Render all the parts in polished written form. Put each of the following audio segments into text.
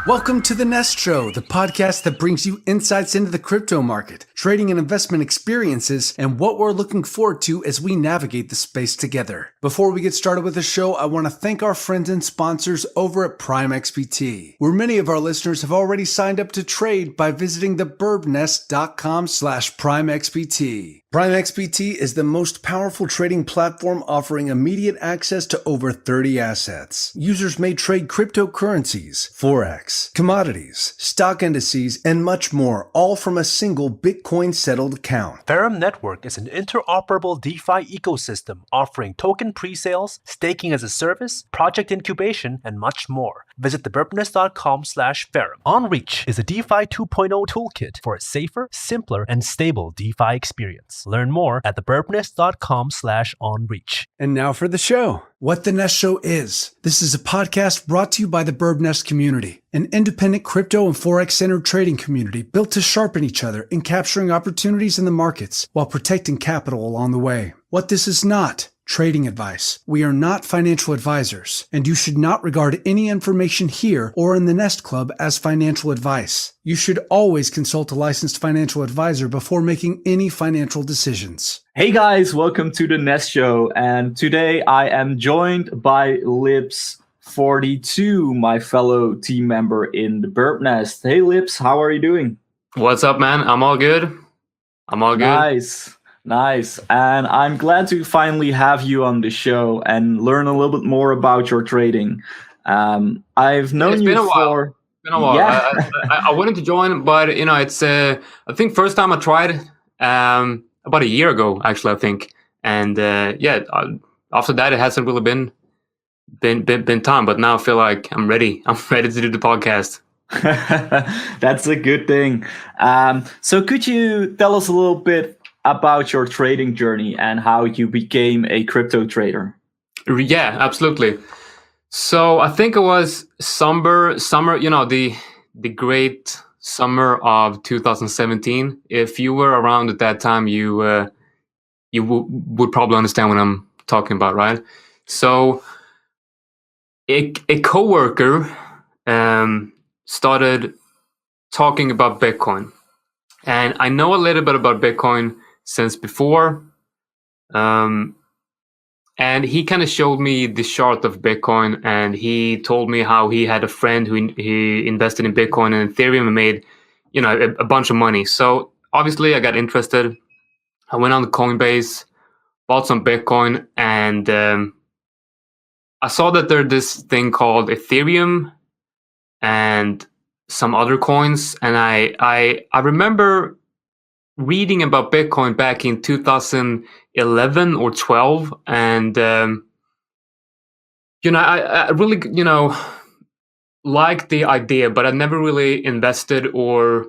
Welcome to the Nest Show, the podcast that brings you insights into the crypto market, trading and investment experiences, and what we're looking forward to as we navigate the space together. Before we get started with the show, I want to thank our friends and sponsors over at Prime XBT, where many of our listeners have already signed up to trade by visiting the birbnest.com/PrimeXBT. Prime XBT is the most powerful trading platform offering immediate access to over 30 assets. Users may trade cryptocurrencies, Forex, commodities, stock indices, and much more, all from a single Bitcoin-settled account. Birb Network is an interoperable DeFi ecosystem offering token pre-sales, staking as a service, project incubation, and much more. Visit thebirbnest.com/Birb. OnReach is a DeFi 2.0 toolkit for a safer, simpler, and stable DeFi experience. Learn more at thebirbnest.com/OnReach. And now for the show. What the Nest Show is. This is a podcast brought to you by the Birb Nest community, an independent crypto and Forex-centered trading community built to sharpen each other in capturing opportunities in the markets while protecting capital along the way. What this is not: trading advice. We are not financial advisors, and you should not regard any information here or in the Nest Club as financial advice. You should always consult a licensed financial advisor before making any financial decisions. Hey guys, welcome to the Nest Show, and today I am joined by Lips42, my fellow team member in the Birb Nest. Hey Lips, how are you doing? What's up, man? I'm all good. Nice. And I'm glad to finally have you on the show and learn a little bit more about your trading. I've known you for... It's been a while. Yeah. I wanted to join, but it's I think first time I tried about a year ago, actually, I think. And after that, it hasn't really been time. But now I feel like I'm ready. I'm ready to do the podcast. That's a good thing. So could you tell us a little bit about your trading journey and how you became a crypto trader? Yeah, absolutely. So I think it was summer, the great summer of 2017. If you were around at that time, you would probably understand what I'm talking about, right? So a coworker started talking about Bitcoin, and I know a little bit about Bitcoin since before, and he kind of showed me the chart of Bitcoin, and he told me how he had a friend who he invested in Bitcoin and Ethereum and made, a bunch of money. So obviously I got interested. I went on the Coinbase, bought some Bitcoin, and I saw that there's this thing called Ethereum and some other coins, and I remember reading about Bitcoin back in 2011 or 12, and I really liked the idea, but I never really invested or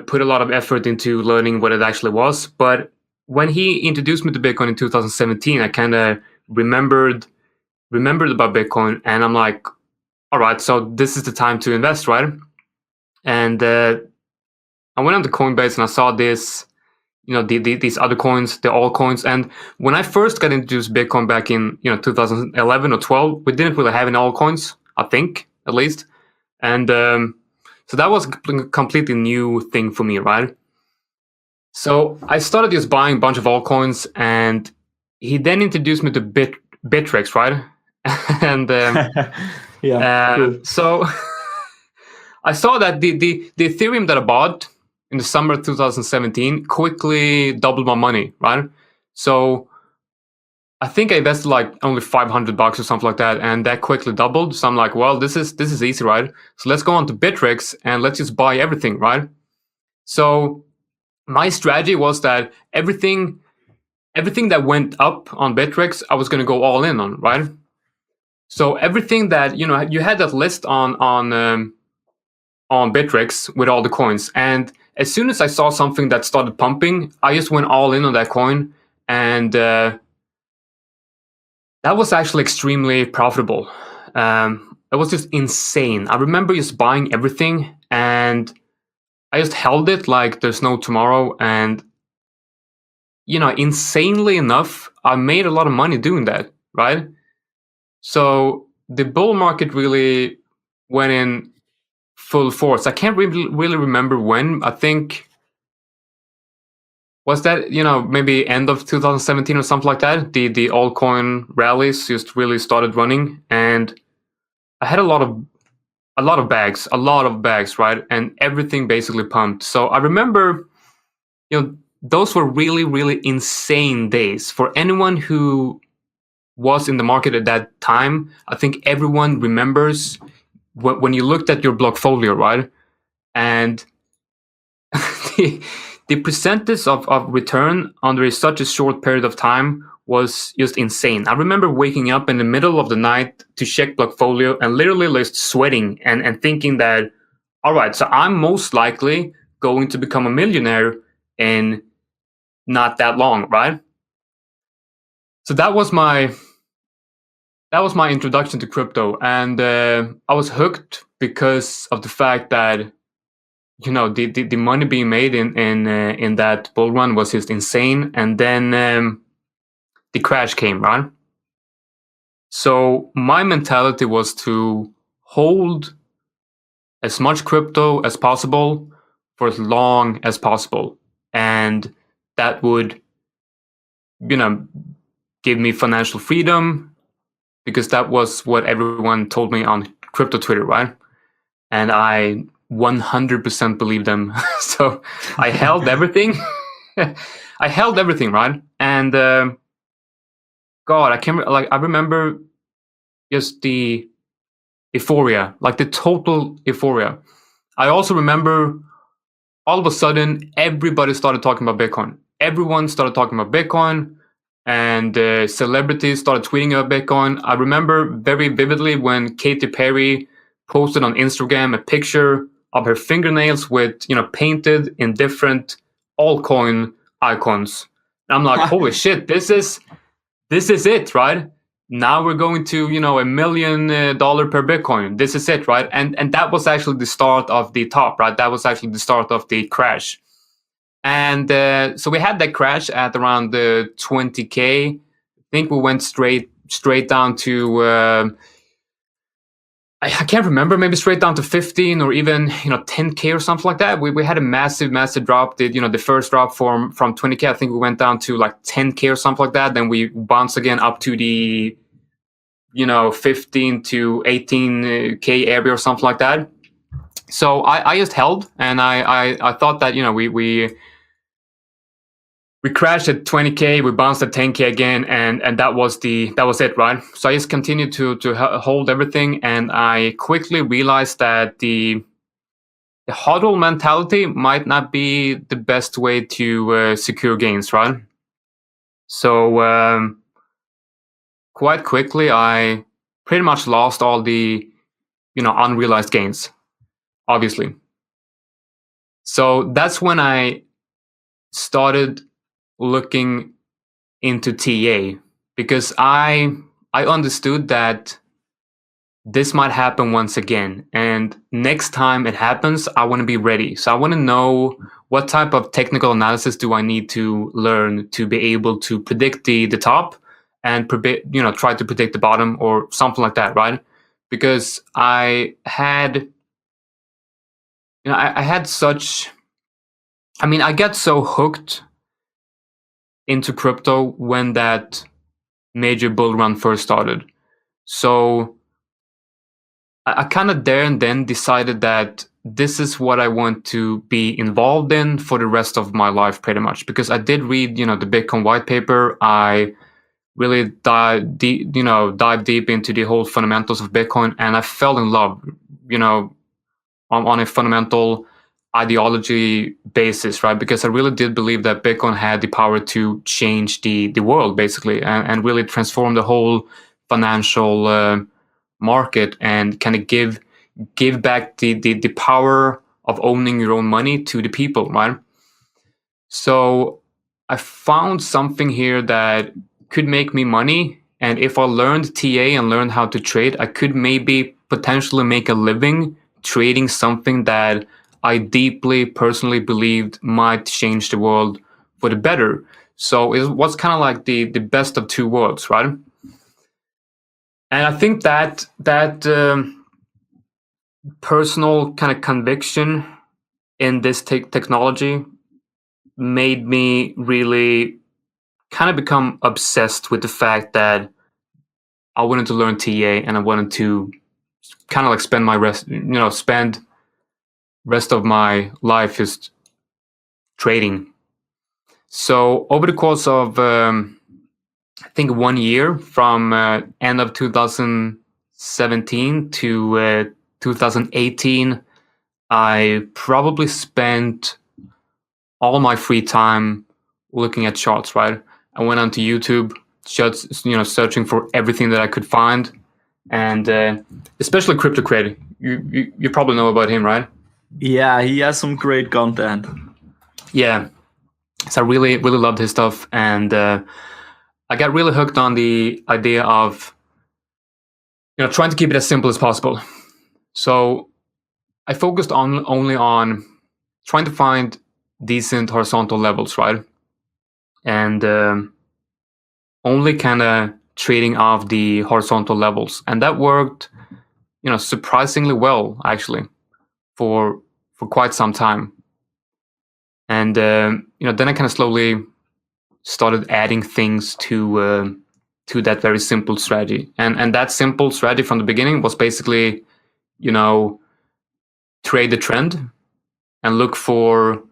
put a lot of effort into learning what it actually was. But when he introduced me to Bitcoin in 2017, I kind of remembered about Bitcoin, and I'm like, all right, so this is the time to invest, right? And I went on to Coinbase and I saw this, these other coins, the altcoins. And when I first got introduced to Bitcoin back in 2011 or 12, we didn't really have any altcoins, I think, at least. And so that was a completely new thing for me, right? So I started just buying a bunch of altcoins, and he then introduced me to Bittrex, right? And Cool. So I saw that the Ethereum that I bought in the summer of 2017 quickly doubled my money, right? So I think I invested like only $500 or something like that, and that quickly doubled. So I'm like, well, this is easy, right? So let's go on to Bittrex and let's just buy everything, right? So my strategy was that everything that went up on Bittrex, I was going to go all in on, right? So everything that you had that list on Bittrex with all the coins, and as soon as I saw something that started pumping, I just went all in on that coin, and that was actually extremely profitable. It was just insane. I remember just buying everything, and I just held it like there's no tomorrow. And insanely enough, I made a lot of money doing that, right? So the bull market really went in full force. I can't really remember when. I think was that maybe end of 2017 or something like that. The altcoin rallies just really started running, and I had a lot of bags, right? And everything basically pumped. So I remember, those were really, really insane days for anyone who was in the market at that time. I think everyone remembers when you looked at your blockfolio, right? And the percentage of return under such a short period of time was just insane. I remember waking up in the middle of the night to check blockfolio and literally just sweating and thinking that, all right, so I'm most likely going to become a millionaire in not that long, right? So that was my introduction to crypto, and I was hooked because of the fact that the money being made in that bull run was just insane. And then the crash came, right? So my mentality was to hold as much crypto as possible for as long as possible, and that would give me financial freedom, because that was what everyone told me on crypto Twitter, right? And I 100% believed them. So I held everything. I held everything, right? And God, I remember just the euphoria, like the total euphoria. I also remember all of a sudden everybody started talking about Bitcoin. Everyone started talking about Bitcoin, and celebrities started tweeting about Bitcoin. I remember very vividly when Katy Perry posted on Instagram a picture of her fingernails with, painted in different altcoin icons. And I'm like, holy shit, this is it, right? Now we're going to, $1 million per Bitcoin. This is it, right? And that was actually the start of the top, right? That was actually the start of the crash. And so we had that crash at around the 20K. I think we went straight down to I can't remember, maybe straight down to 15 or even 10K or something like that. We had a massive drop. The first drop from 20K, I think we went down to like 10K or something like that. Then we bounced again up to the 15 to 18K area or something like that. So I just held, and I thought that we crashed at 20K, we bounced at 10K again, and that was it, right? So I just continued to hold everything, and I quickly realized that the hodl mentality might not be the best way to secure gains, right? So quite quickly, I pretty much lost all the unrealized gains, obviously. So that's when I started looking into TA, because I understood that this might happen once again, and next time it happens, I want to be ready. So I want to know what type of technical analysis do I need to learn to be able to predict the top and try to predict the bottom or something like that, right? Because I had I got so hooked into crypto when that major bull run first started. So I kind of there and then decided that this is what I want to be involved in for the rest of my life, pretty much, because I did read, the Bitcoin white paper. I really dive deep into the whole fundamentals of Bitcoin, and I fell in love, on a fundamental ideology basis, right? Because I really did believe that Bitcoin had the power to change the world, basically, and really transform the whole financial market, and kind of give back the power of owning your own money to the people, right? So I found something here that could make me money, and if I learned TA and learned how to trade, I could maybe potentially make a living trading something that I deeply personally believed might change the world for the better. So it was kind of like the best of two worlds, right? And I think that personal kind of conviction in this technology made me really kind of become obsessed with the fact that I wanted to learn TA, and I wanted to kind of like spend rest of my life just trading. So over the course of I think 1 year, from end of 2017 to 2018, I probably spent all my free time looking at charts, right? I went onto YouTube, just searching for everything that I could find, and especially Crypto Cred. You probably know about him, right? Yeah, he has some great content. Yeah, so I really loved his stuff, and I got really hooked on the idea of trying to keep it as simple as possible. So I focused only on trying to find decent horizontal levels, right? And only kind of trading off the horizontal levels, and that worked, surprisingly well actually, for quite some time. And then I kind of slowly started adding things to that very simple strategy, and that simple strategy from the beginning was basically, trade the trend and look for,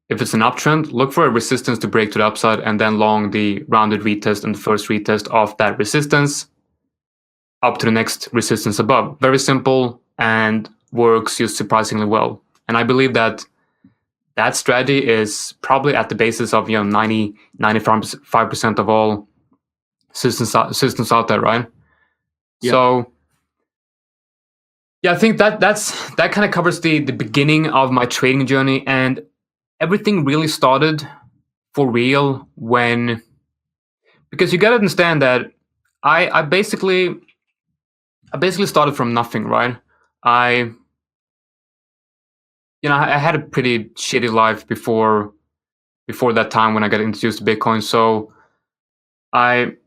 if it's an uptrend, look for a resistance to break to the upside, and then long the rounded retest and the first retest of that resistance up to the next resistance above. Very simple, and works just surprisingly well. And I believe that strategy is probably at the basis of 95% of all systems out there, right? Yeah. So yeah, I think that kind of covers the beginning of my trading journey, and everything really started for real because you gotta understand that I basically started from nothing, right? I had a pretty shitty life before that time when I got introduced to Bitcoin. So I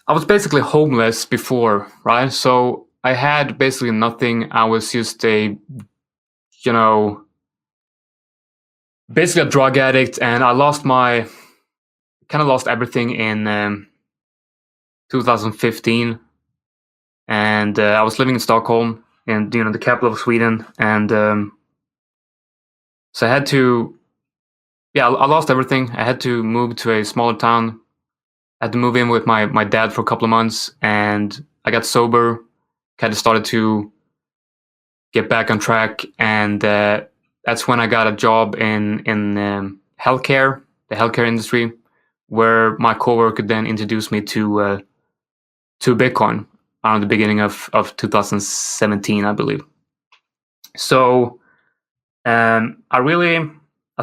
was basically homeless before, right? So I had basically nothing. I was just basically a drug addict, and I lost everything in 2015, and I was living in Stockholm, in the capital of Sweden, and so I had to, I lost everything. I had to move to a smaller town. I had to move in with my dad for a couple of months, and I got sober, kind of started to get back on track, and that's when I got a job in healthcare, the healthcare industry, where my coworker then introduced me to Bitcoin around the beginning of 2017, I believe. So I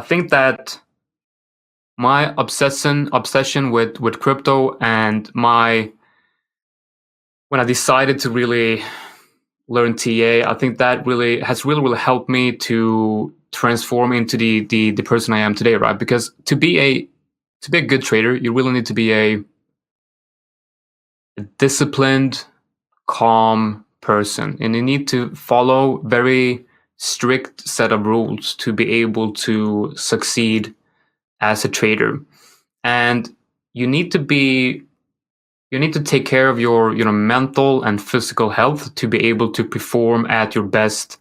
think that my obsession with crypto, and when I decided to really learn TA, I think that has really helped me to transform into the person I am today, right? Because to be a good trader, you really need to be a disciplined, calm person, and you need to follow very strict set of rules to be able to succeed as a trader. And you need to take care of your mental and physical health to be able to perform at your best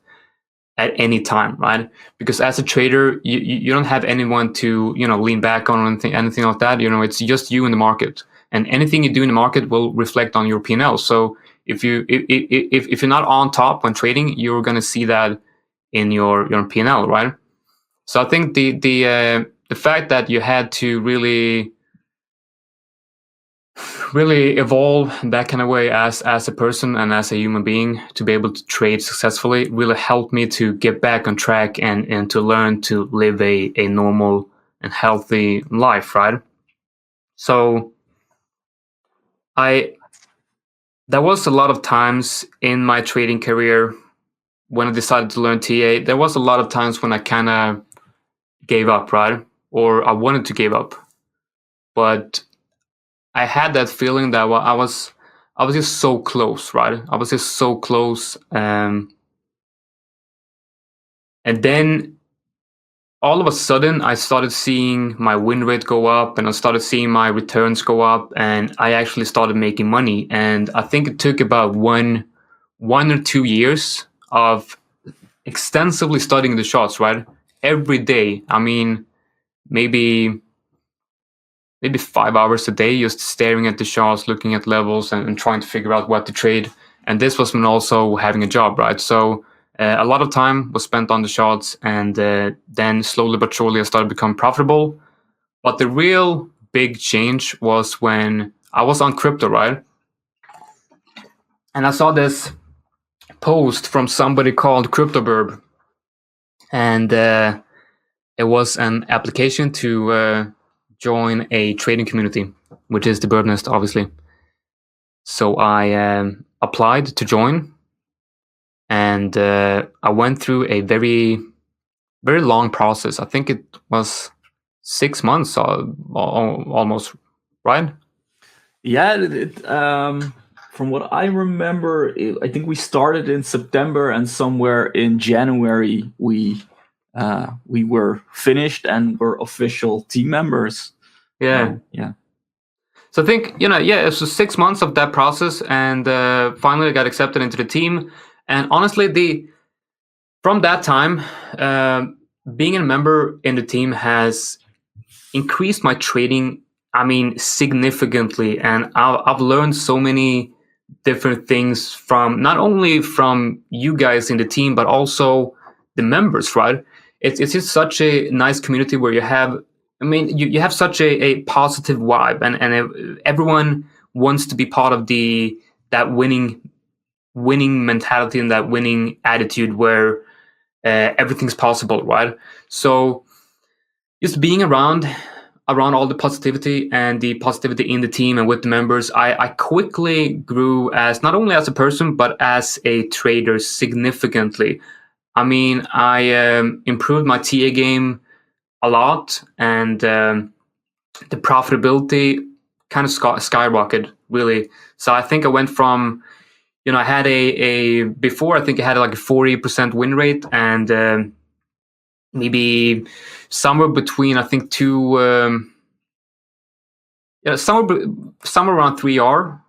at any time, right? Because as a trader, you don't have anyone to lean back on or anything like that. It's just you in the market, and anything you do in the market will reflect on your P&L. So if you're not on top when trading, you're going to see that in your P&L, right? So I think the fact that you had to really evolve that kind of way as a person and as a human being to be able to trade successfully really helped me to get back on track and to learn to live a normal and healthy life, right? So there was a lot of times in my trading career when I decided to learn TA, there was a lot of times when I kind of gave up, right? Or I wanted to give up. But I had that feeling that I was I was just so close, right? I was just so close. And then all of a sudden, I started seeing my win rate go up, and I started seeing my returns go up, and I actually started making money. And I think it took about one or 2 years of extensively studying the charts, right? Every day. I mean, maybe 5 hours a day, just staring at the charts, looking at levels, and trying to figure out what to trade. And this was when also having a job, right? So a lot of time was spent on the charts, and then slowly but surely I started to become profitable. But the real big change was when I was on crypto, right? And I saw this post from somebody called Birb, and it was an application to join a trading community, which is the Birb Nest, obviously. So I applied to join, and I went through a very, very long process. I think it was 6 months almost, right? Yeah, from what I remember, I think we started in September, and somewhere in January we were finished and were official team members. Yeah. Yeah. So I think, it was 6 months of that process, and finally I got accepted into the team. And honestly, from that time, being a member in the team has increased my trading, significantly. And I've learned so many different things from not only from you guys in the team, but also the members, right? It's just such a nice community where you have, you have such a positive vibe, and everyone wants to be part of that winning mentality and that winning attitude where everything's possible, right? So just being around all the positivity and the positivity in the team and with the members, I quickly grew as not only as a person but as a trader significantly. I improved my TA game a lot, and the profitability kind of skyrocketed, really. So I think I went from, I had before, I think I had like a 40% win rate, and maybe somewhere between, I think, somewhere around 3R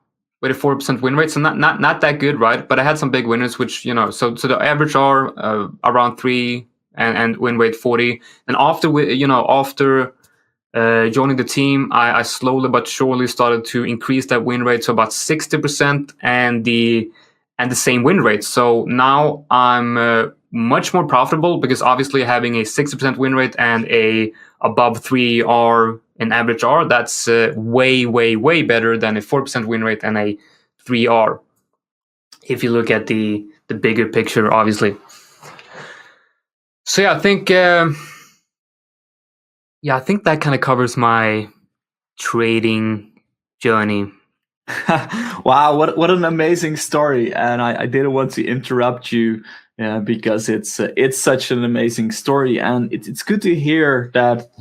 with a 40% win rate. So not that good, right? But I had some big winners, which, so the average are around 3 and win rate 40. And after joining the team, I slowly but surely started to increase that win rate to about 60% and the same win rate. So now I'm much more profitable, because obviously having a 60% win rate and a above 3R in average R, that's way, way, way better than a 4% win rate and a 3R, if you look at the bigger picture, obviously. So yeah, I think that kind of covers my trading journey. Wow, what an amazing story! And I didn't want to interrupt you because it's such an amazing story, and it's good to hear that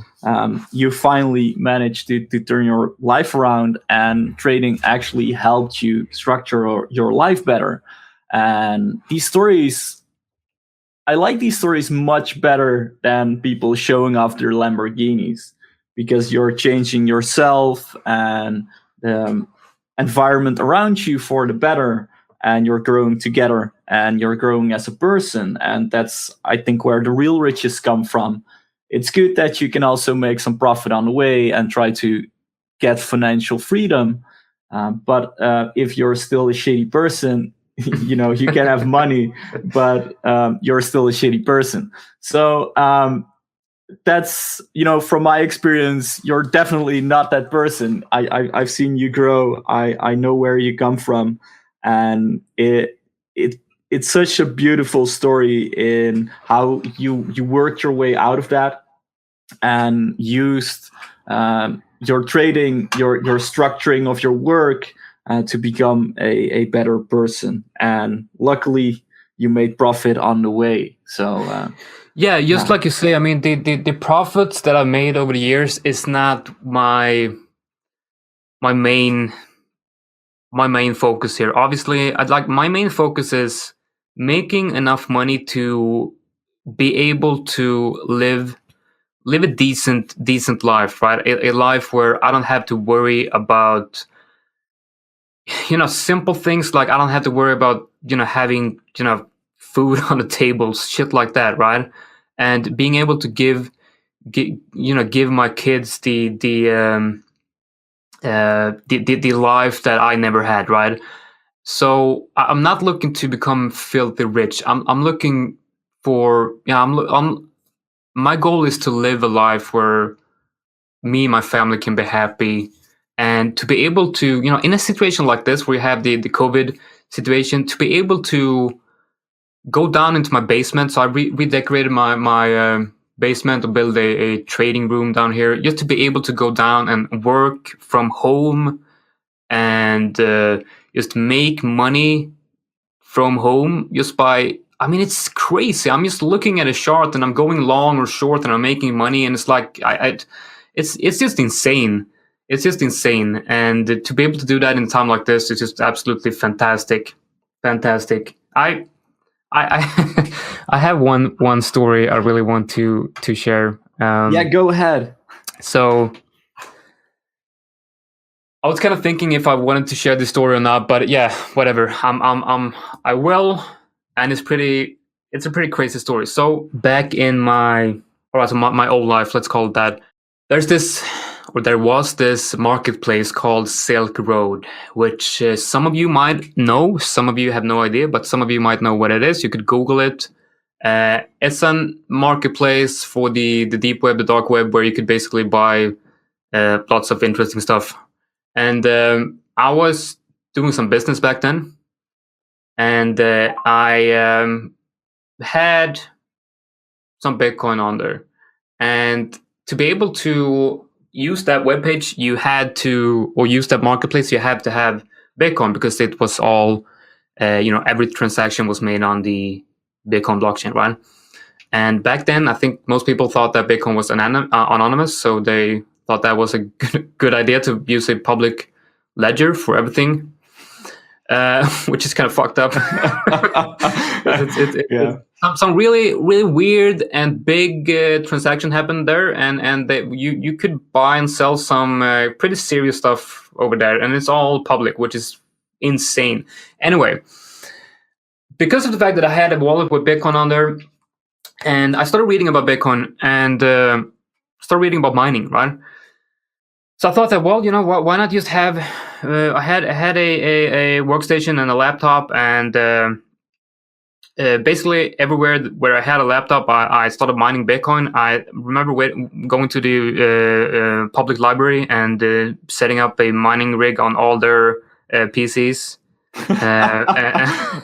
you finally managed to turn your life around, and trading actually helped you structure your life better. And these stories, I like these stories much better than people showing off their Lamborghinis, because you're changing yourself and the environment around you for the better, and you're growing together, and you're growing as a person. And that's, I think, where the real riches come from. It's good that you can also make some profit on the way and try to get financial freedom. But if you're still a shitty person, you can have money, but you're still a shitty person. So that's, from my experience, you're definitely not that person. I've seen you grow. I know where you come from, and it's such a beautiful story in how you worked your way out of that and used your trading, your structuring of your work to become a better person. And luckily, you made profit on the way. So like you say, the profits that I've made over the years is not my main my main focus here. Obviously, my main focus is making enough money to be able to live a decent life, right? A life where I don't have to worry about, simple things, like I don't have to worry about, having, food on the table, shit like that, right? And being able to give my kids the life that I never had, right? So I'm not looking to become filthy rich. I'm looking for, my goal is to live a life where me and my family can be happy, and to be able to, in a situation like this where you have the COVID situation, to be able to go down into my basement. So I redecorated my basement to build a trading room down here, just to be able to go down and work from home and just make money from home just by, it's crazy. I'm just looking at a chart and I'm going long or short and I'm making money, and it's like it's just insane. It's just insane, and to be able to do that in a time like this is just absolutely fantastic. I I have one story I really want to share. Yeah, go ahead. So I was kind of thinking if I wanted to share this story or not, but yeah, whatever. I will, and it's a pretty crazy story. So back in my old life, let's call it that, there was this marketplace called Silk Road, which some of you might know, some of you have no idea, but some of you might know what it is. You could Google it. It's a marketplace for the deep web, the dark web, where you could basically buy lots of interesting stuff. And I was doing some business back then, and I had some Bitcoin on there. And to be able to use that webpage, use that marketplace, you have to have Bitcoin, because it was all, every transaction was made on the Bitcoin blockchain, right? And back then, I think most people thought that Bitcoin was anonymous, so they thought that was a good idea to use a public ledger for everything, which is kind of fucked up. Some really, really weird and big transaction happened there, and you could buy and sell some pretty serious stuff over there, and it's all public, which is insane. Anyway, because of the fact that I had a wallet with Bitcoin on there, and I started reading about Bitcoin and started reading about mining, right? So I thought that, well, why not just have? I had a workstation and a laptop, and basically everywhere where I had a laptop, I started mining Bitcoin. I remember going to the public library and setting up a mining rig on all their PCs.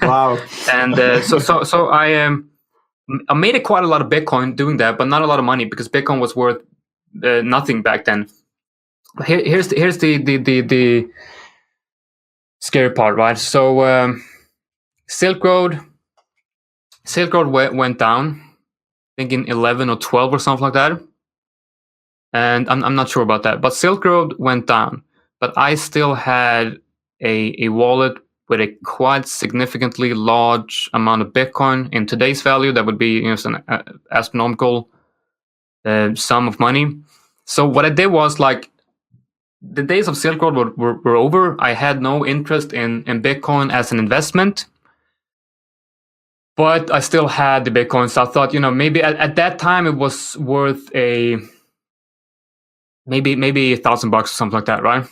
Wow! And so I made quite a lot of Bitcoin doing that, but not a lot of money, because Bitcoin was worth nothing back then. Here's the scary part, right? So Silk Road went down, I think in 11 or 12 or something like that, and I'm not sure about that. But Silk Road went down, but I still had a wallet with a quite significantly large amount of Bitcoin. In today's value, that would be an astronomical sum of money. So what I did was, like, the days of Silk Road were over. I had no interest in Bitcoin as an investment, but I still had the Bitcoin. So I thought, maybe at that time it was worth maybe $1,000 or something like that, right?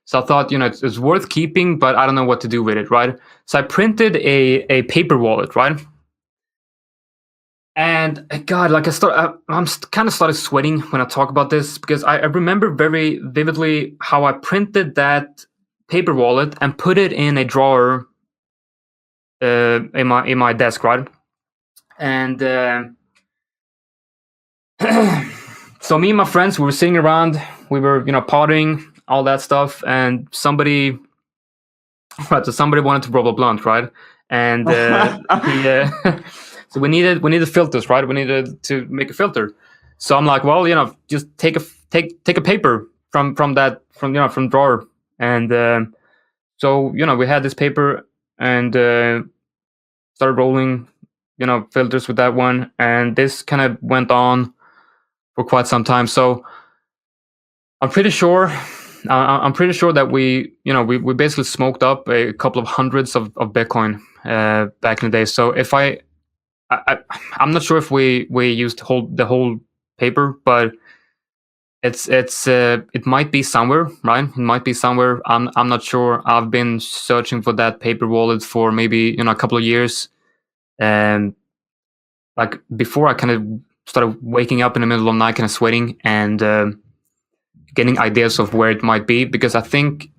So I thought, it's worth keeping, but I don't know what to do with it, right? So I printed a paper wallet, right? And God, like I'm kind of started sweating when I talk about this, because I remember very vividly how I printed that paper wallet and put it in a drawer in my desk, right? And so me and my friends, we were sitting around, we were partying, all that stuff, and somebody wanted to roll a blunt, right? And so we needed filters, right? We needed to make a filter. So I'm like, well, just take a paper from drawer, and So we had this paper and started rolling filters with that one, and this kind of went on for quite some time. So I'm pretty sure that we basically smoked up a couple of hundreds of Bitcoin back in the day. So if I'm not sure if we used the whole paper, but it might be somewhere, right? It might be somewhere. I'm not sure. I've been searching for that paper wallet for maybe a couple of years, and like before I kind of started waking up in the middle of the night, kind of sweating and getting ideas of where it might be, because I think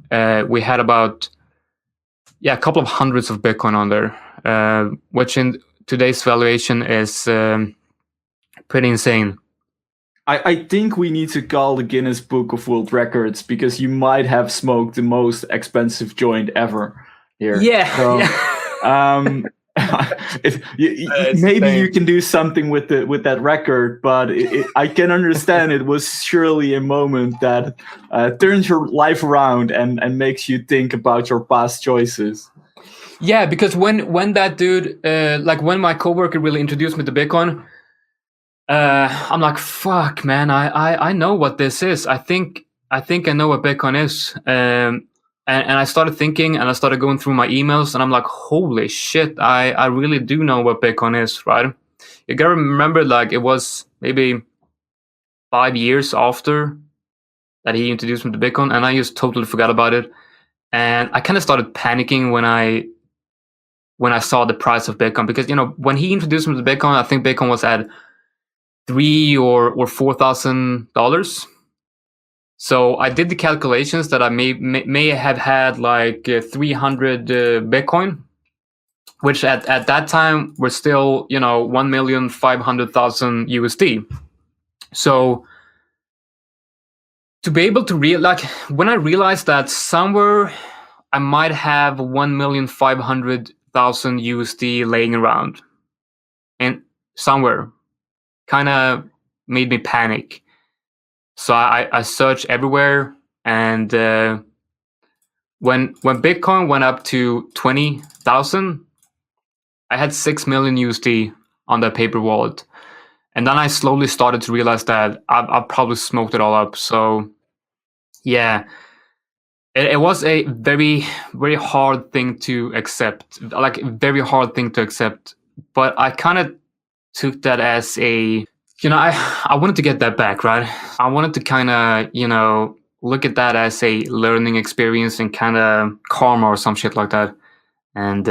we had about a couple of hundreds of Bitcoin on there, which in today's valuation is pretty insane. I think we need to call the Guinness Book of World Records, because you might have smoked the most expensive joint ever here. Yeah. So, yeah. maybe you can do something with that record, but I can understand it was surely a moment that turns your life around and makes you think about your past choices. Yeah, because when that dude, when my coworker really introduced me to Bitcoin, I'm like, fuck, man, I know what this is. I think I know what Bitcoin is. And I started thinking, and I started going through my emails, and I'm like, holy shit, I really do know what Bitcoin is, right? You gotta remember, like, it was maybe 5 years after that he introduced me to Bitcoin, and I just totally forgot about it. And I kind of started panicking when I saw the price of Bitcoin, because when he introduced me to Bitcoin, I think Bitcoin was at $3,000 or $4,000. So I did the calculations that I may have had like 300 Bitcoin, which at that time were still 1,500,000 USD. So to be able to when I realized that somewhere I might have 1,500,000 USD laying around, and somewhere, kind of made me panic. So I searched everywhere, and when Bitcoin went up to 20,000, I had 6 million USD on that paper wallet, and then I slowly started to realize that I probably smoked it all up. So yeah, it was a very, very hard thing to accept, like a very hard thing to accept. But I kind of took that as a I wanted to get that back, right? I wanted to kind of, look at that as a learning experience and kind of karma or some shit like that, and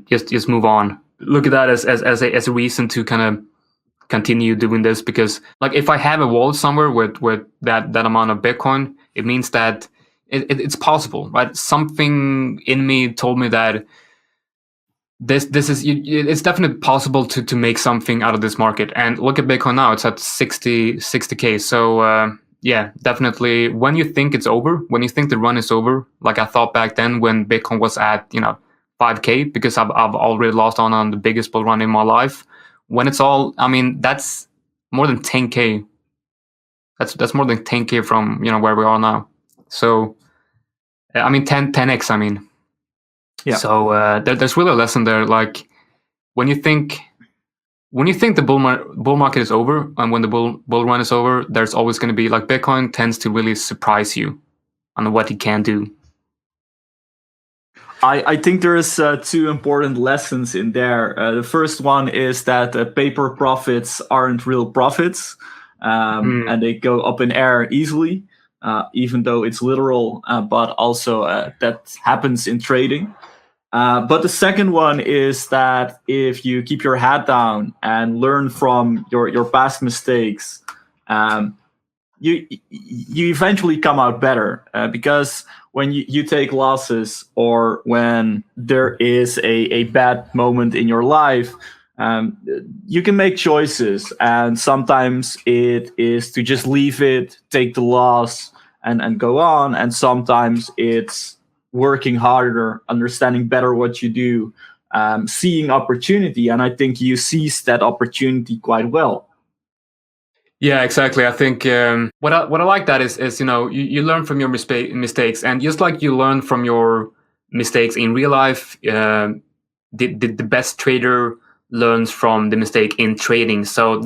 just move on. Look at that as a reason to kind of continue doing this, because like if I have a wallet somewhere with that amount of Bitcoin, it means that it's possible, right? Something in me told me that it's definitely possible to make something out of this market. And look at Bitcoin now, it's at 60K. So yeah, definitely when you think it's over, when you think the run is over, like I thought back then when Bitcoin was at 5K, because I've already lost on the biggest bull run in my life. When it's all, that's more than 10K. That's more than 10K from where we are now. So 10x. Yeah. So there's really a lesson there. Like when you think the bull market is over, and when the bull run is over, there's always going to be, like, Bitcoin tends to really surprise you on what it can do. I think there's two important lessons in there. The first one is that paper profits aren't real profits, and they go up in air easily, even though it's literal, but also that happens in trading. But the second one is that if you keep your head down and learn from your past mistakes, you eventually come out better, because when you take losses, or when there is a bad moment in your life, you can make choices, and sometimes it is to just leave it, take the loss, and go on, and sometimes it's working harder, understanding better what you do, seeing opportunity, and I think you seized that opportunity quite well. Yeah, exactly. I think what I like that is you learn from your mistakes, and just like you learn from your mistakes in real life, the best trader learns from the mistake in trading. So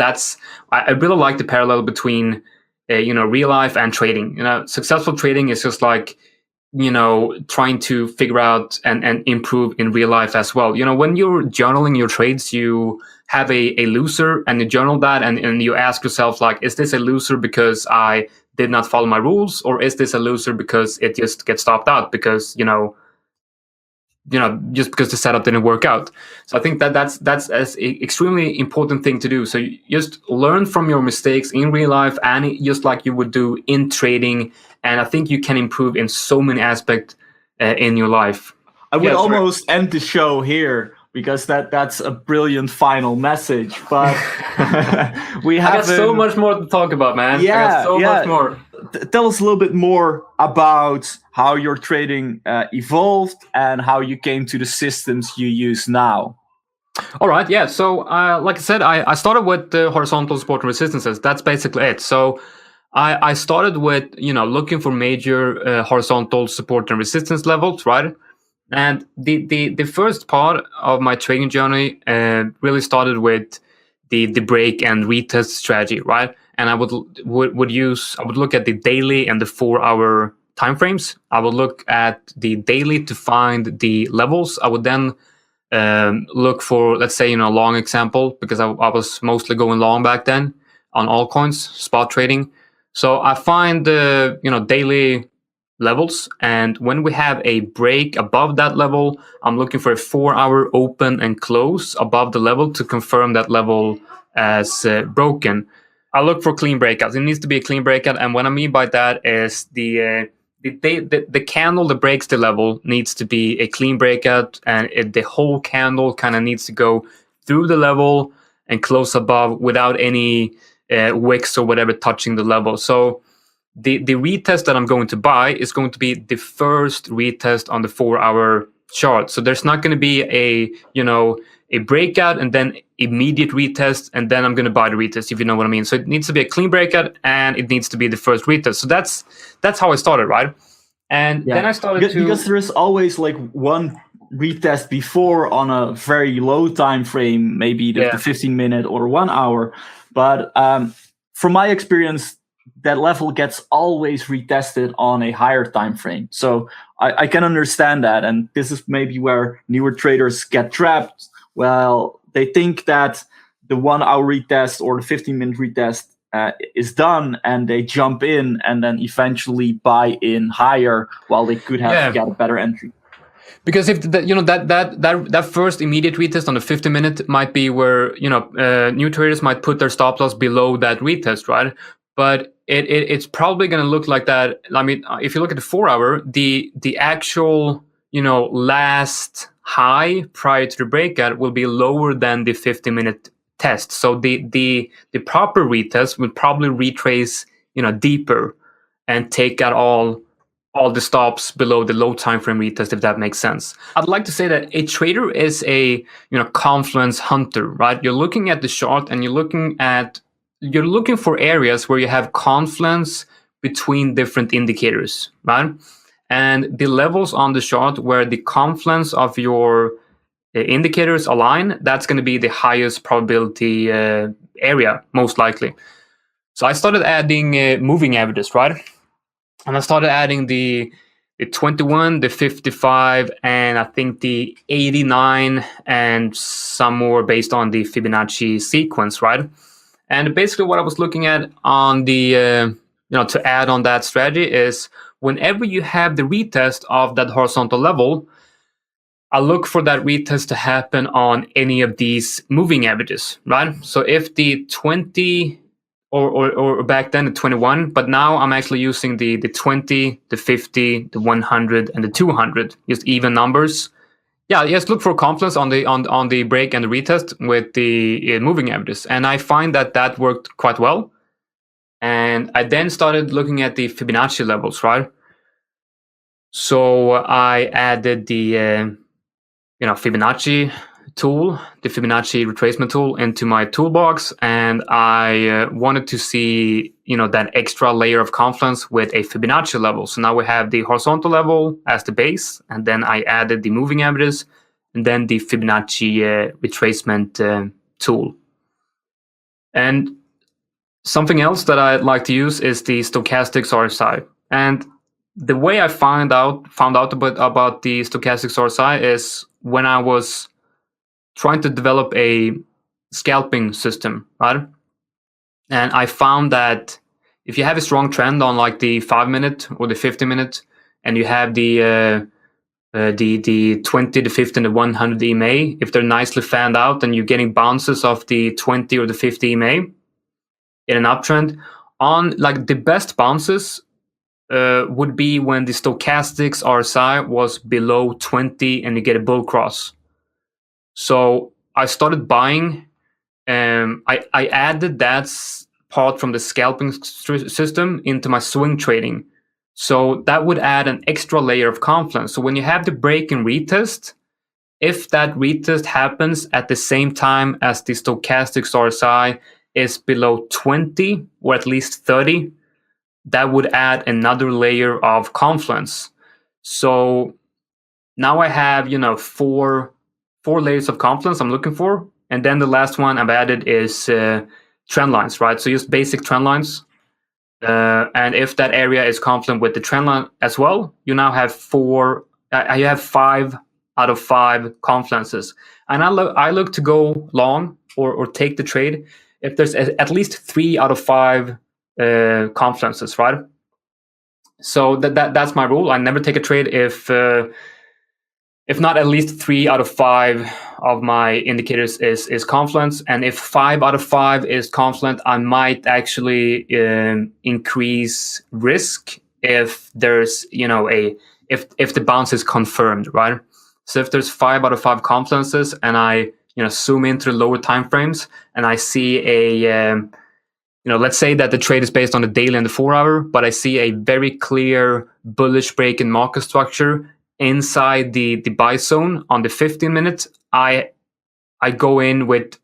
I really like the parallel between real life and trading. Successful trading is just like trying to figure out and improve in real life as well. When you're journaling your trades, you have a loser and you journal that, and you ask yourself, like, is this a loser because I did not follow my rules, or is this a loser because it just gets stopped out because just because the setup didn't work out? So I think that's an extremely important thing to do. So you just learn from your mistakes in real life, and just like you would do in trading. And I think you can improve in so many aspects in your life. I would almost end the show here because that's a brilliant final message. But we have I got so much more to talk about, man. Yeah, I got so much more. Tell us a little bit more about how your trading evolved and how you came to the systems you use now. All right, yeah. So, like I said, I started with the horizontal support and resistances. That's basically it. So, I started with looking for major horizontal support and resistance levels, right? And the first part of my trading journey really started with the break and retest strategy, right? And I would look at the daily and the 4-hour time frames. I would look at the daily to find the levels. I would then look for, let's say, a long example, because I was mostly going long back then on altcoins, spot trading. So I find the daily levels, and when we have a break above that level, I'm looking for a 4-hour open and close above the level to confirm that level as broken. I look for clean breakouts. It needs to be a clean breakout, and what I mean by that is the candle that breaks the level needs to be a clean breakout, and the whole candle kind of needs to go through the level and close above without any wicks or whatever touching the level. So the retest that I'm going to buy is going to be the first retest on the 4-hour chart. So there's not going to be a breakout and then immediate retest, and then I'm going to buy the retest, if you know what I mean. So it needs to be a clean breakout, and it needs to be the first retest. So that's how I started, right? And then I started because there is always like one retest before on a very low time frame, maybe the 15-minute or 1 hour. But from my experience, that level gets always retested on a higher time frame. So I can understand that. And this is maybe where newer traders get trapped. Well, they think that the 1 hour retest or the 15-minute retest is done, and they jump in and then eventually buy in higher while they could have got a better entry. Because if that first immediate retest on the 50-minute might be where new traders might put their stop loss below that retest, right? But it's probably going to look like that. I mean, if you look at the 4-hour, the actual last high prior to the breakout will be lower than the 50-minute test. So the proper retest will probably retrace deeper and take out all the stops below the low time frame retest, if that makes sense. I'd like to say that a trader is a confluence hunter, right? You're looking at the chart and you're looking for areas where you have confluence between different indicators, right? And the levels on the chart where the confluence of your indicators align, that's going to be the highest probability area, most likely. So I started adding moving averages, right? And I started adding the 21, the 55, and I think the 89, and some more based on the Fibonacci sequence, right? And basically what I was looking at on the, to add on that strategy is whenever you have the retest of that horizontal level, I look for that retest to happen on any of these moving averages, right? So if the 20 or back then the 21, but now I'm actually using the 20, the 50, the 100, and the 200, just even numbers. Yeah, just look for confluence on the break and the retest with the moving averages, and I find that worked quite well. And I then started looking at the Fibonacci levels, right? So I added the Fibonacci tool, the Fibonacci retracement tool, into my toolbox, and I wanted to see, that extra layer of confluence with a Fibonacci level. So now we have the horizontal level as the base, and then I added the moving averages, and then the Fibonacci retracement tool. And something else that I like to use is the stochastics RSI. And the way I found out about the stochastics RSI is when I was trying to develop a scalping system, right? And I found that if you have a strong trend on like the 5-minute or the 50-minute, and you have the 20, the 50, and the 100 EMA, if they're nicely fanned out and you're getting bounces of the 20 or the 50 EMA in an uptrend, on like the best bounces would be when the stochastics RSI was below 20 and you get a bull cross. So I started buying. I added that part from the scalping system into my swing trading. So that would add an extra layer of confluence. So when you have the break and retest, if that retest happens at the same time as the stochastics RSI is below 20 or at least 30, that would add another layer of confluence. So now I have, four layers of confluence I'm looking for. And then the last one I've added is trend lines, right? So just basic trend lines. And if that area is confluent with the trend line as well, you now have 5 out of 5 confluences. And I look to go long or take the trade if there's at least 3 out of 5 confluences, right? So that's my rule. I never take a trade if not at least 3 out of 5 of my indicators is confluence, and if 5 out of 5 is confluent, I might actually increase risk if there's if the bounce is confirmed, right? So if there's 5 out of 5 confluences and I zoom into the lower time frames and I see a let's say that the trade is based on the daily and the 4-hour, but I see a very clear bullish break in market structure inside the buy zone on the 15-minute, I go in with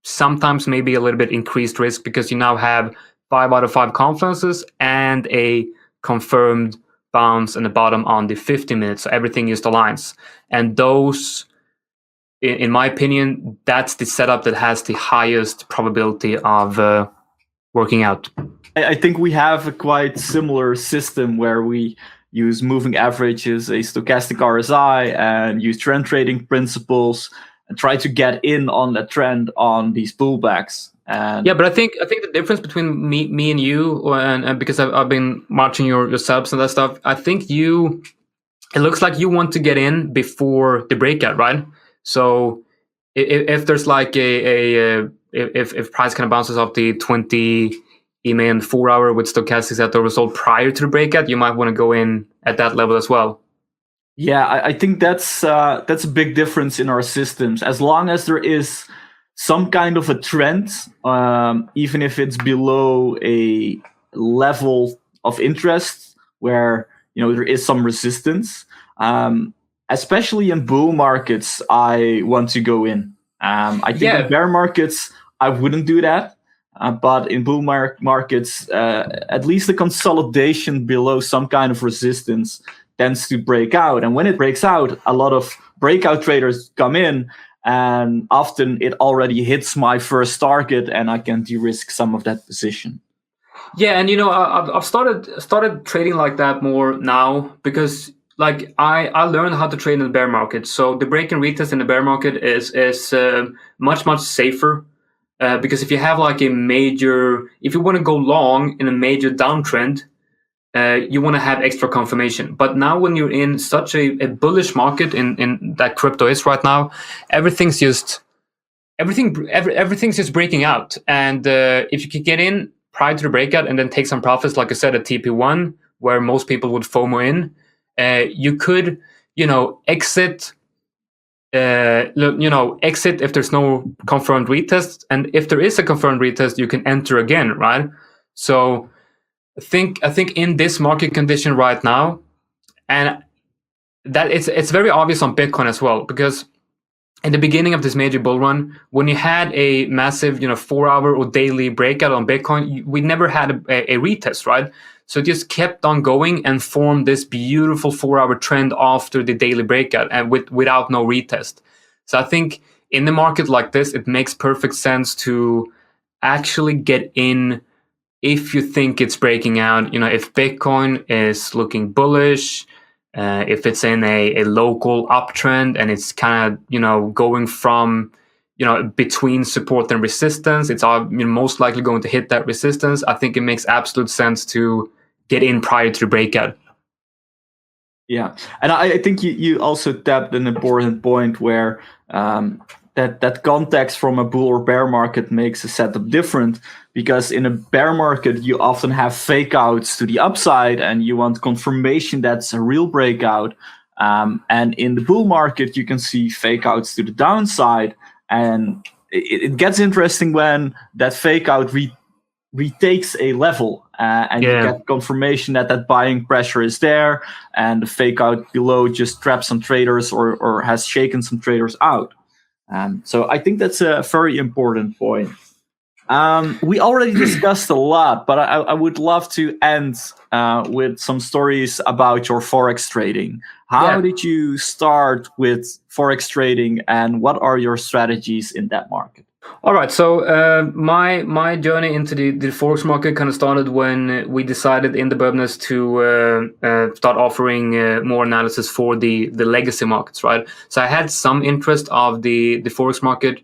sometimes maybe a little bit increased risk because you now have 5 out of 5 confluences and a confirmed bounce in the bottom on the 50-minute. So everything just aligns. And those, in my opinion, that's the setup that has the highest probability of working out. I think we have a quite similar system where we use moving averages, a stochastic RSI, and use trend trading principles and try to get in on that trend on these pullbacks. And yeah, but I think the difference between me and you, and because I've been watching your subs and that stuff, I think it looks like you want to get in before the breakout, right? So if there's like if price kind of bounces off the 20 EMA and 4-hour with stochastics at the result prior to the breakout, you might want to go in at that level as well. Yeah, I think that's a big difference in our systems. As long as there is some kind of a trend, even if it's below a level of interest where there is some resistance, especially in bull markets, I want to go in. I think in bear markets, I wouldn't do that. But in bull markets, at least the consolidation below some kind of resistance tends to break out. And when it breaks out, a lot of breakout traders come in, and often it already hits my first target, and I can de-risk some of that position. Yeah, and I've started trading like that more now because like I learned how to trade in the bear market. So the break and retest in the bear market is much safer. Because if you have like if you want to go long in a major downtrend, you want to have extra confirmation. But now when you're in such a bullish market in that crypto is right now, everything's just breaking out. And if you could get in prior to the breakout and then take some profits, like I said, at TP1, where most people would FOMO in, you could, exit. Exit if there's no confirmed retest, and if there is a confirmed retest, you can enter again, right? So I think in this market condition right now, and that it's very obvious on Bitcoin as well, because in the beginning of this major bull run, when you had a massive, 4-hour or daily breakout on Bitcoin, we never had a retest, right? So it just kept on going and formed this beautiful 4-hour trend after the daily breakout and without no retest. So I think in the market like this, it makes perfect sense to actually get in if you think it's breaking out. If Bitcoin is looking bullish, if it's in a local uptrend and it's kind of, going from, between support and resistance, it's most likely going to hit that resistance. I think it makes absolute sense to get in prior to the breakout. Yeah, and I think you also tapped an important point where that context from a bull or bear market makes a setup different, because in a bear market you often have fake outs to the upside and you want confirmation that's a real breakout. And in the bull market you can see fake outs to the downside, and it gets interesting when that fake out retakes a level and you get confirmation that buying pressure is there, and the fake out below just traps some traders or has shaken some traders out. So I think that's a very important point. We already discussed a lot, but I would love to end with some stories about your Forex trading. How did you start with Forex trading, and what are your strategies in that market? All right, so my journey into the Forex market kind of started when we decided in the Birb Nest to start offering more analysis for the legacy markets, right? So I had some interest of the Forex market,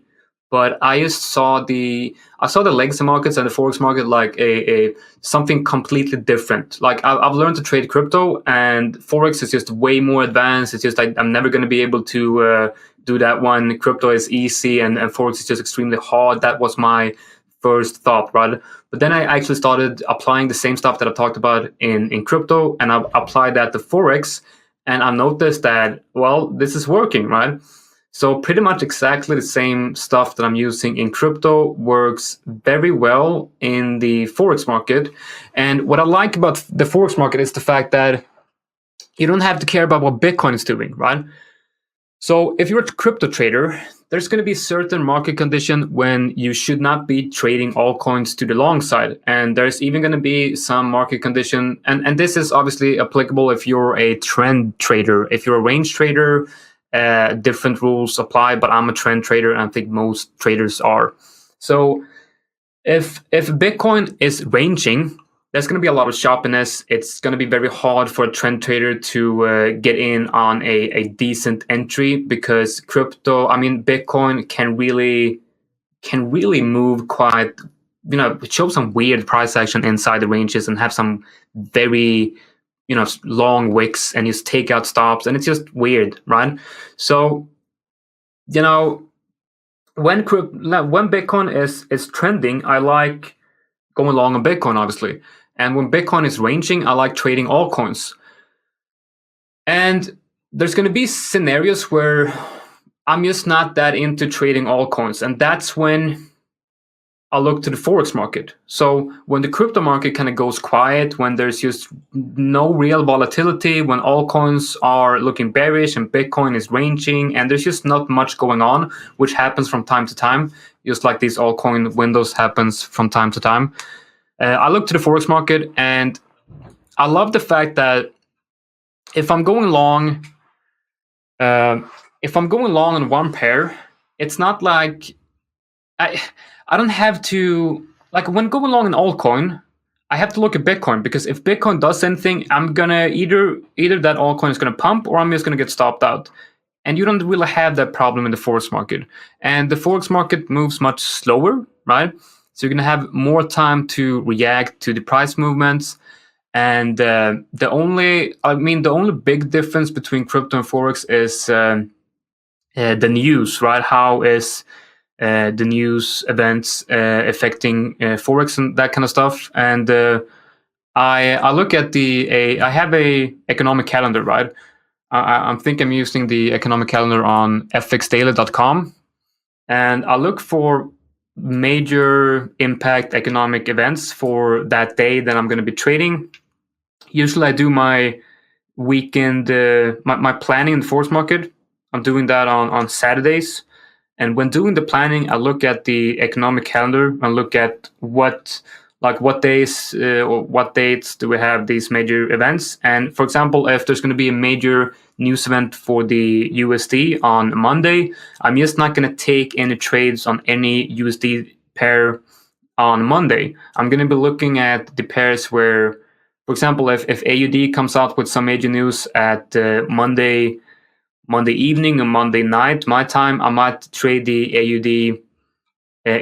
but I just saw the legacy markets and the Forex market like a something completely different. Like I've learned to trade crypto, and Forex is just way more advanced. It's just I'm never going to be able to do that one. Crypto is easy and Forex is just extremely hard. That was my first thought, right? But then I actually started applying the same stuff that I talked about in crypto, and I applied that to Forex, and I noticed that, well, this is working, right? So pretty much exactly the same stuff that I'm using in crypto works very well in the Forex market. And what I like about the Forex market is the fact that you don't have to care about what Bitcoin is doing, right? So if you're a crypto trader, there's going to be certain market condition when you should not be trading altcoins to the long side. And there's even going to be some market condition. And this is obviously applicable if you're a trend trader. If you're a range trader, different rules apply, but I'm a trend trader, and I think most traders are. So if Bitcoin is ranging, there's going to be a lot of choppiness. It's going to be very hard for a trend trader to get in on a decent entry, because Bitcoin can really move quite, show some weird price action inside the ranges and have some very long wicks and just take out stops, and it's just weird, right? So when Bitcoin is trending, I like going long on Bitcoin, obviously, and when Bitcoin is ranging, I like trading altcoins. And there's going to be scenarios where I'm just not that into trading altcoins, and that's when I'll look to the Forex market. So when the crypto market kind of goes quiet, when there's just no real volatility, when altcoins are looking bearish and Bitcoin is ranging and there's just not much going on, which happens from time to time, just like these altcoin windows happens from time to time, I look to the Forex market, and I love the fact that if I'm going long on one pair, it's not like I don't have to, like when going long an altcoin, I have to look at Bitcoin, because if Bitcoin does anything, I'm gonna either that altcoin is gonna pump or I'm just gonna get stopped out. And you don't really have that problem in the Forex market. And the Forex market moves much slower, right? So you're gonna have more time to react to the price movements. And the only big difference between crypto and Forex is the news, right? How is the news events affecting Forex and that kind of stuff? And I look at I have a economic calendar, right? I think I'm using the economic calendar on fxdaily.com, and I look for major impact economic events for that day that I'm going to be trading. Usually I do my weekend, my planning in the Forex market. I'm doing that on Saturdays. And when doing the planning, I look at the economic calendar and look at what days or what dates do we have these major events. And for example, if there's going to be a major news event for the USD on Monday, I'm just not going to take any trades on any USD pair on Monday. I'm going to be looking at the pairs where, for example, if AUD comes out with some major news at Monday evening or Monday night, my time, I might trade the AUD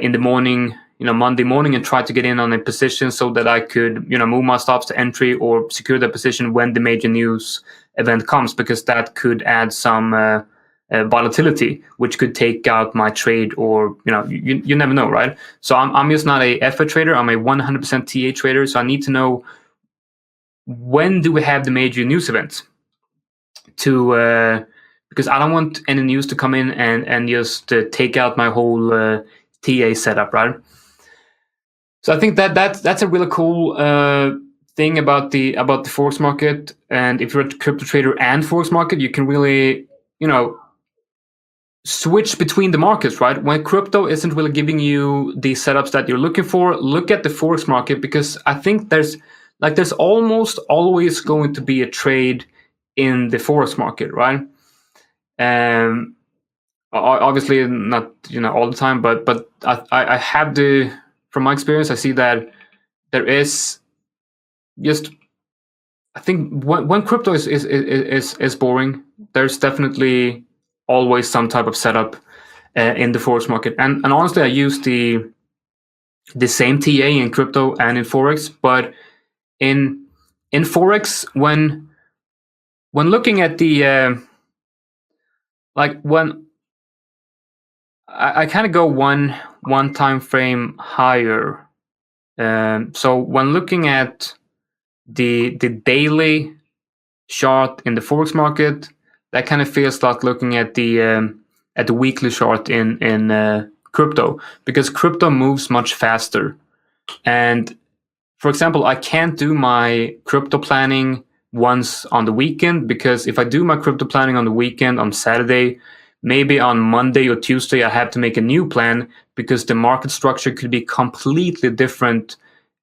in the morning, Monday morning, and try to get in on a position so that I could, move my stops to entry or secure the position when the major news event comes, because that could add some volatility, which could take out my trade, or you never know, right? So I'm just not a FA trader. I'm a 100% TA trader. So I need to know, when do we have the major news events, to because I don't want any news to come in and just take out my whole TA setup, right? So I think that's a really cool thing about the Forex market. And if you're a crypto trader and Forex market, you can really switch between the markets, right? When crypto isn't really giving you the setups that you're looking for, look at the Forex market, because I think there's almost always going to be a trade in the Forex market, right? Obviously not all the time, but I have from my experience, I see that there is just, I think when crypto is boring, there's definitely always some type of setup in the Forex market. And honestly, I use the same TA in crypto and in Forex, but in Forex, when looking at the when I kind of go one time frame higher. So when looking at the daily chart in the Forex market, that kind of feels like looking at the weekly chart in crypto, because crypto moves much faster. And for example, I can't do my crypto planning once on the weekend, because if I do my crypto planning on the weekend on Saturday, maybe on Monday or Tuesday I have to make a new plan, because the market structure could be completely different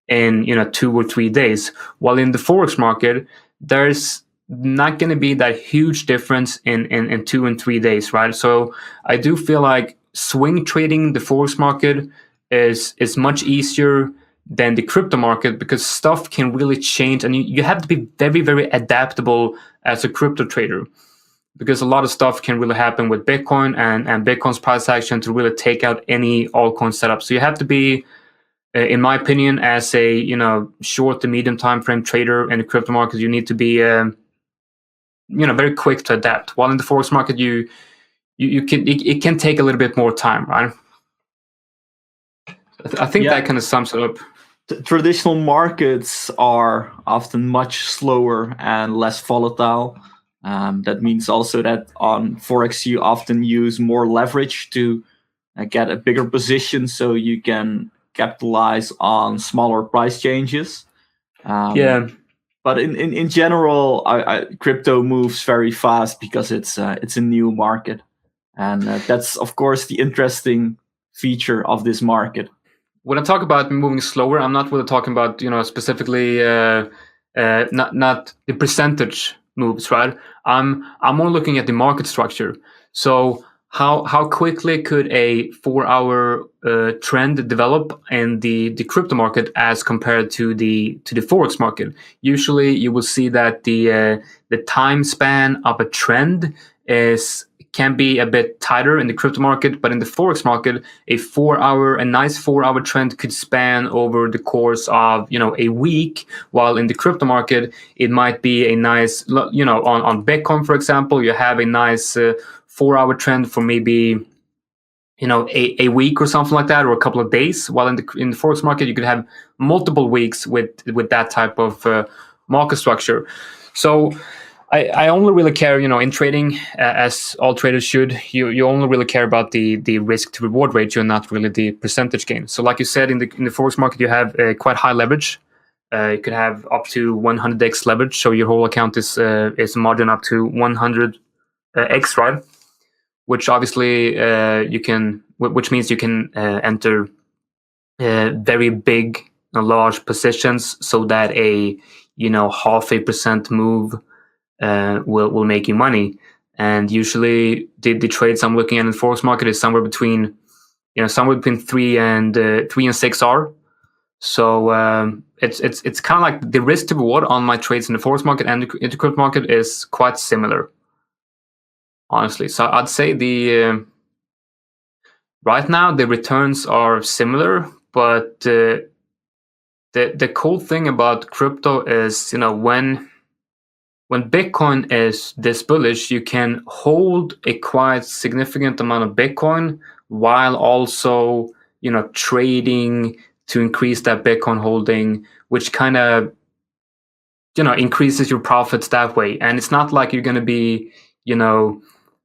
in 2 or 3 days. While in the Forex market, there's not going to be that huge difference in 2 and 3 days, right? So I do feel like swing trading the Forex market is much easier than the crypto market, because stuff can really change, and you have to be very, very adaptable as a crypto trader, because a lot of stuff can really happen with Bitcoin and Bitcoin's price action to really take out any altcoin setup. So you have to be, in my opinion, as a short to medium time frame trader in the crypto market, you need to be very quick to adapt. While in the Forex market, it can take a little bit more time, right? I think that kind of sums it up. Traditional markets are often much slower and less volatile. That means also that on Forex you often use more leverage to get a bigger position, so you can capitalize on smaller price changes. But in general, crypto moves very fast because it's a new market, and that's of course the interesting feature of this market. When I talk about moving slower, I'm not really talking about specifically not the percentage moves, right? I'm more looking at the market structure. So how quickly could a 4-hour trend develop in the crypto market as compared to the Forex market? Usually, you will see that the time span of a trend can be a bit tighter in the crypto market, but in the Forex market, a nice 4-hour trend could span over the course of a week, while in the crypto market it might be a nice on Bitcoin, for example, you have a nice 4-hour trend for maybe a week or something like that, or a couple of days, while in the Forex market you could have multiple weeks with that type of market structure. So I only really care, in trading, as all traders should, you only really care about the risk to reward ratio, not really the percentage gain. So like you said, in the Forex market, you have quite high leverage. You could have up to 100x leverage. So your whole account is margin up to 100x, right? which obviously which means you can enter very big and large positions, so that a 0.5% move will make you money. And usually the trades I'm looking at in the Forex market is somewhere between 3 and 6R. So it's kind of like the risk to reward on my trades in the Forex market and the crypto market is quite similar, honestly. So I'd say right now the returns are similar, but the cool thing about crypto is, when Bitcoin is this bullish, you can hold a quite significant amount of Bitcoin while also, trading to increase that Bitcoin holding, which kind of, increases your profits that way. And it's not like you're going to be,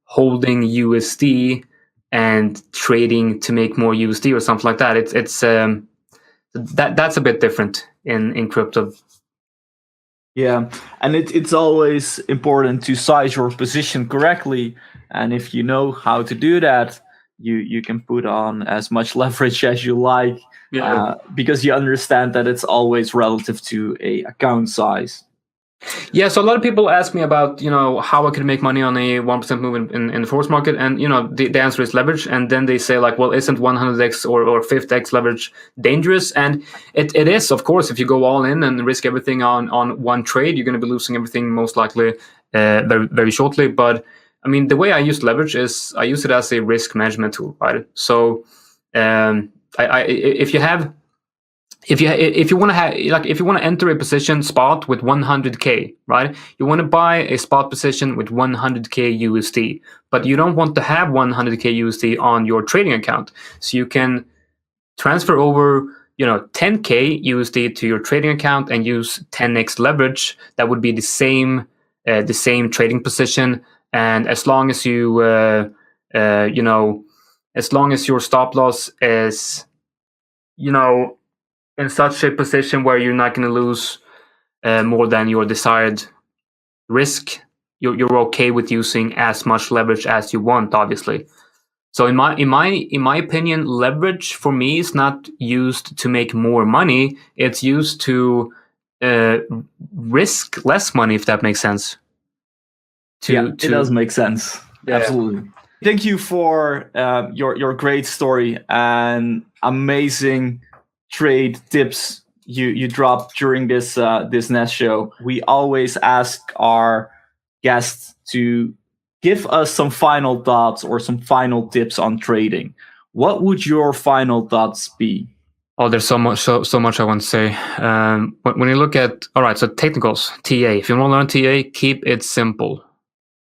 holding USD and trading to make more USD or something like that. That's a bit different in crypto. Yeah, and it's always important to size your position correctly. And if you know how to do that, you can put on as much leverage as you like, because you understand that it's always relative to a account size. Yeah, so a lot of people ask me about, how I could make money on a 1% move in the Forex market. And, the answer is leverage. And then they say like, well, isn't 100x or 50x leverage dangerous? And it is, of course. If you go all in and risk everything on one trade, you're going to be losing everything most likely very, very shortly. But I mean, the way I use leverage is I use it as a risk management tool, right? So if you want to enter a position spot with 100k, right? You want to buy a spot position with 100k USD, but you don't want to have 100k USD on your trading account. So you can transfer over, 10k USD to your trading account and use 10x leverage. That would be the same trading position. And as long as you, as long as your stop loss is, in such a position where you're not going to lose more than your desired risk, you're okay with using as much leverage as you want, obviously. So in my opinion, leverage for me is not used to make more money. It's used to risk less money, if that makes sense. It does make sense. Yeah. Absolutely. Thank you for your great story and amazing trade tips you dropped during this Nest show. We always ask our guests to give us some final thoughts or some final tips on trading. What would your final thoughts be? Oh, there's so much I want to say. When you look at, all right, so technicals, TA. If you want to learn TA, keep it simple.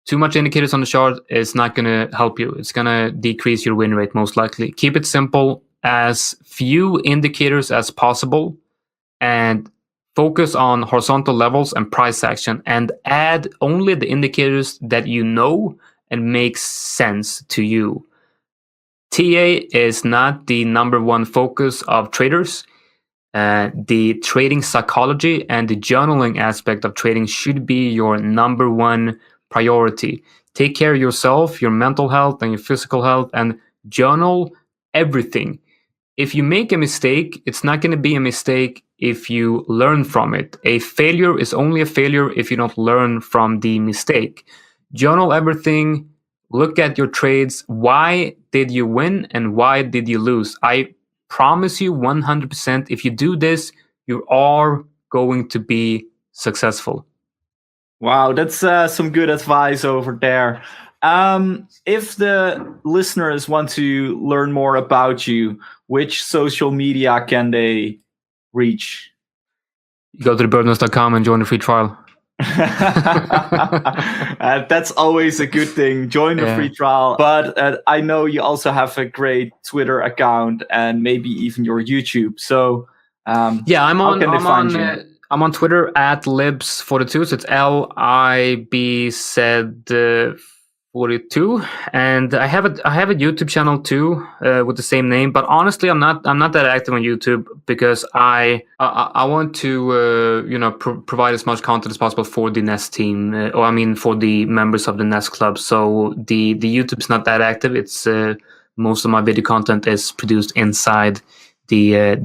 Too much indicators on the chart is not going to help you. It's going to decrease your win rate most likely. Keep it simple, as few indicators as possible, and focus on horizontal levels and price action, and add only the indicators that you know and makes sense to you. TA is not the number one focus of traders. The trading psychology and the journaling aspect of trading should be your number one priority. Take care of yourself, your mental health and your physical health, and journal everything. If you make a mistake, it's not going to be a mistake if you learn from it. A failure is only a failure if you don't learn from the mistake. Journal everything. Look at your trades. Why did you win and why did you lose? I promise you 100%, if you do this, you are going to be successful. Wow, that's some good advice over there. If the listeners want to learn more about you, which social media can they reach? You go to thebirbnest.com and join the free trial. That's always a good thing. Join the free trial. But I know you also have a great Twitter account and maybe even your YouTube. So I'm on Twitter at libs42. So it's LIB said 42, and I have a YouTube channel too with the same name. But honestly, I'm not that active on YouTube because I want to provide as much content as possible for the Nest team, for the members of the Nest Club. So the YouTube's not that active. It's most of my video content is produced inside the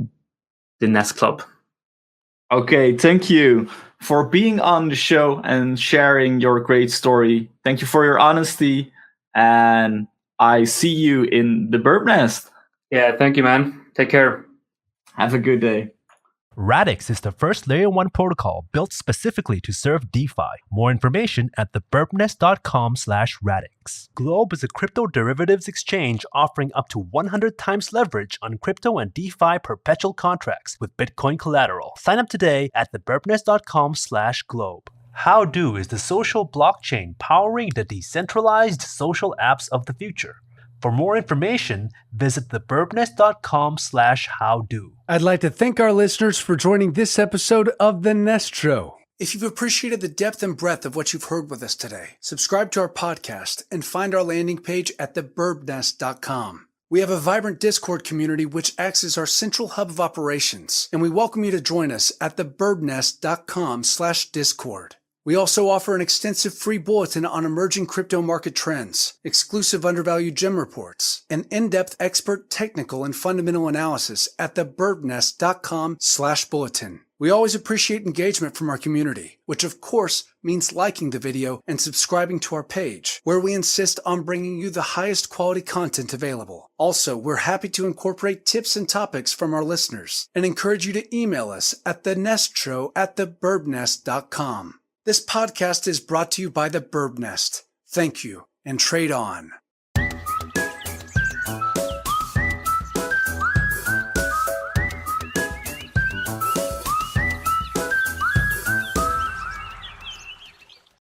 Nest Club. Okay, thank you for being on the show and sharing your great story. Thank you for your honesty, and I see you in the Birb Nest. Yeah, thank you, man. Take care. Have a good day. Radix is the first Layer 1 protocol built specifically to serve DeFi. More information at thebirbnest.com/radix. Globe is a crypto derivatives exchange offering up to 100 times leverage on crypto and DeFi perpetual contracts with Bitcoin collateral. Sign up today at thebirbnest.com/globe. Howdo is the social blockchain powering the decentralized social apps of the future. For more information, visit thebirbnest.com/howdo. I'd like to thank our listeners for joining this episode of The Nest Show. If you've appreciated the depth and breadth of what you've heard with us today, subscribe to our podcast and find our landing page at thebirbnest.com. We have a vibrant Discord community which acts as our central hub of operations, and we welcome you to join us at thebirbnest.com/discord. We also offer an extensive free bulletin on emerging crypto market trends, exclusive undervalued gem reports, and in-depth expert technical and fundamental analysis at thebirbnest.com/bulletin. We always appreciate engagement from our community, which of course means liking the video and subscribing to our page, where we insist on bringing you the highest quality content available. Also, we're happy to incorporate tips and topics from our listeners and encourage you to email us at thenestshow@thebirbnest.com. This podcast is brought to you by the Birb Nest. Thank you, and trade on.